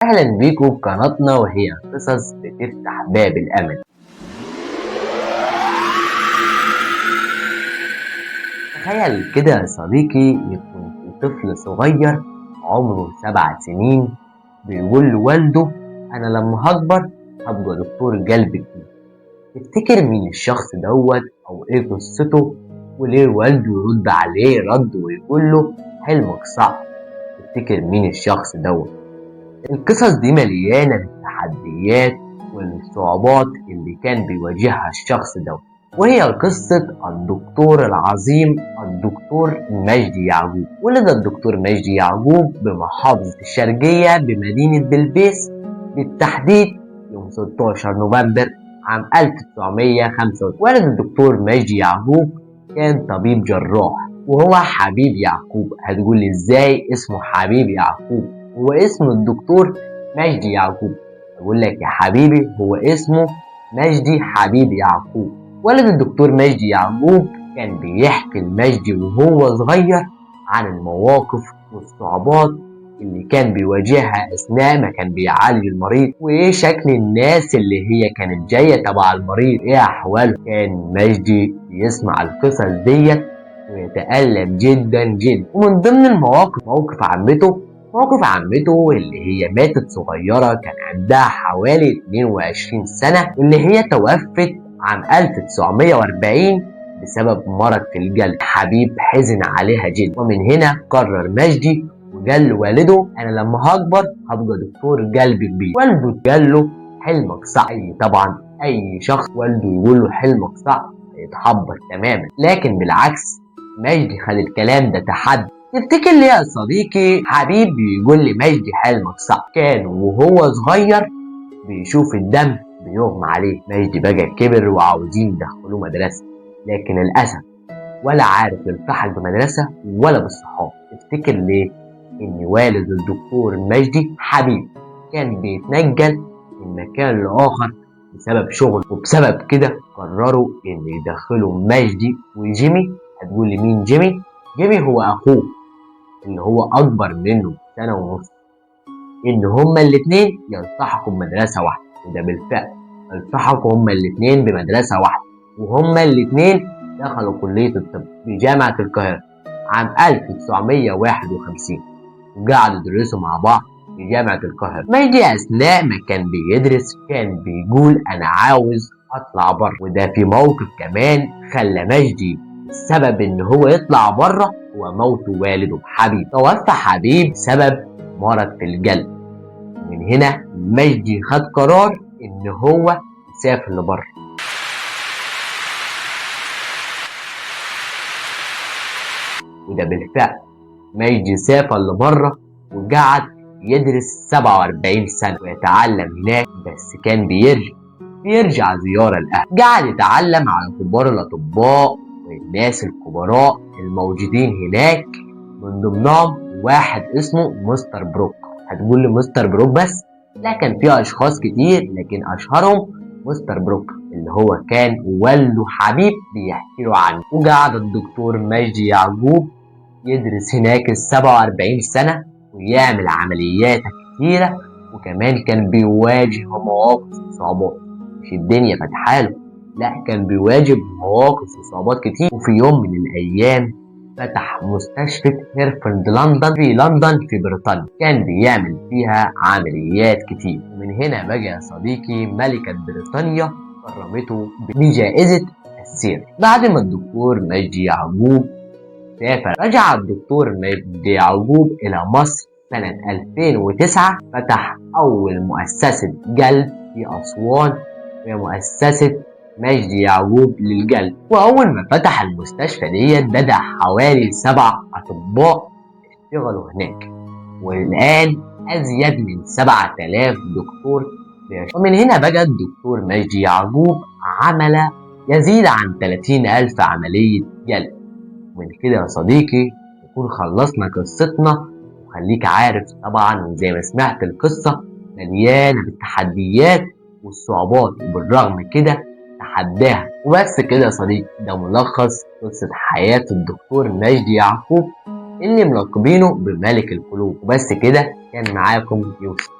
أهلا بيكم في قناتنا وهي قصص بتفتح باب الأمل. تخيل كده يا صديقي يكون في طفل صغير عمره 7 سنين بيقول لوالده أنا لما هكبر هبقى دكتور قلب كبير. تفتكر مين الشخص دوت أو إيه قصته وليه والده يرد عليه رد ويقول له حلمك صعب؟ تفتكر مين الشخص دوت؟ القصص دي مليانة بالتحديات والصعوبات اللي كان بيواجهها الشخص ده، وهي قصة الدكتور العظيم الدكتور مجدي يعقوب. ولد الدكتور مجدي يعقوب بمحافظة الشرقية بمدينة بلبيس، بالتحديد يوم 16 نوفمبر عام 1995. ولد الدكتور مجدي يعقوب كان طبيب جراح وهو حبيب يعقوب. هتقول لي ازاي اسمه حبيب يعقوب؟ هو اسمه الدكتور مجدي يعقوب. أقول لك يا حبيبي هو اسمه مجدي حبيب يعقوب. ولد الدكتور مجدي يعقوب كان بيحكي لمجدي وهو صغير عن المواقف والصعوبات اللي كان بيواجهها أثناء ما كان بيعالج المريض، وإيه شكل الناس اللي هي كانت جاية تبع المريض، إيه أحواله. كان مجدي بيسمع القصص ديت ويتألم جدا جدا. ومن ضمن المواقف موقف عمته اللي هي ماتت صغيرة، كان عندها حوالي 22 سنة، واللي هي توفت عام 1940 بسبب مرض في القلب. حبيب حزن عليها جدا، ومن هنا قرر مجدي وقال لوالده أنا لما هكبر هبقى دكتور قلب كبير. والده قال له حلمك صعب. طبعا أي شخص والده يقول له حلمك صعب هيتحبط تماما، لكن بالعكس مجدي خد الكلام ده تحدي. تفتكر ليه يا صديقي حبيب بيقول لي مجدي حلمك صعب؟ كان وهو صغير بيشوف الدم بيغمى عليه. مجدي بقى كبر وعاوزين يدخلوه مدرسة، لكن للأسف ولا عارف يلتحق بمدرسة ولا بالصحاب. تفتكر ليه؟ إن والد الدكتور مجدي حبيب كان بيتنقل من مكان لآخر بسبب شغل، وبسبب كده قرروا إن يدخلوا مجدي وجيمي. هتقول لي مين جيمي؟ جيمي هو أخوه اللي هو أكبر منه سنة ونص، إن هما الاتنين يلتحقوا بمدرسة واحدة. وده بالفعل التحقوا هما الاتنين بمدرسة واحدة، وهما الاتنين دخلوا كلية الطب في جامعة القاهرة عام 1951، وقعدوا يدرسوا مع بعض في جامعة القاهرة. مجدي أثناء ما كان بيدرس كان بيقول أنا عاوز أطلع بره، وده في موقف كمان خلى مجدي السبب إن هو يطلع بره هو موت والده حبيب. توفى حبيب بسبب مرض في القلب. من هنا مجدي خد قرار إن هو يسافر لبره، وده بالفعل مجدي سافر لبره وقعد يدرس 47 سنة ويتعلم هناك. بس كان بيرجع زيارة لأهله. قعد يتعلم على كبار الأطباء والناس الكبراء الموجودين هناك، من ضمنهم واحد اسمه مستر بروك. هتقول لي مستر بروك بس؟ لا، كان فيه أشخاص كتير لكن أشهرهم مستر بروك اللي هو كان والده حبيب بيحكي له عنه. وقعد الدكتور مجدي يعقوب يدرس هناك 47 سنة ويعمل عمليات كتيرة، وكمان كان بيواجه مواقف وصعوبات. مش الدنيا فتحاله، لا، كان بيواجه مواقف وصعوبات كتير. وفي يوم من الأيام فتح مستشفى هيرفيلد في لندن في بريطانيا، كان بيعمل فيها عمليات كتير. ومن هنا بقى يا صديقي ملكة بريطانيا كرمته بجائزة السير. بعد ما الدكتور مجدي يعقوب سافر، رجع الدكتور مجدي يعقوب إلى مصر سنة 2009. فتح أول مؤسسة قلب في أسوان، وهي مؤسسة مجدي يعقوب للقلب. وأول ما فتح المستشفى ديت بدأ حوالي 7 أطباء يشتغلوا هناك، والآن أزيد من 7000 دكتور بيشتغلوا. ومن هنا بقى الدكتور مجدي يعقوب عمل يزيد عن 30,000 عملية قلب. ومن كده يا صديقي نكون خلصنا قصتنا. وخليك عارف طبعا زي ما سمعت القصة مليانة بالتحديات والصعوبات، وبالرغم كده تحداها. وبس كده يا صديقي، ده ملخص قصة حياة الدكتور مجدي يعقوب اللي ملقبينه بملك القلوب. وبس كده كان معاكم يوسف.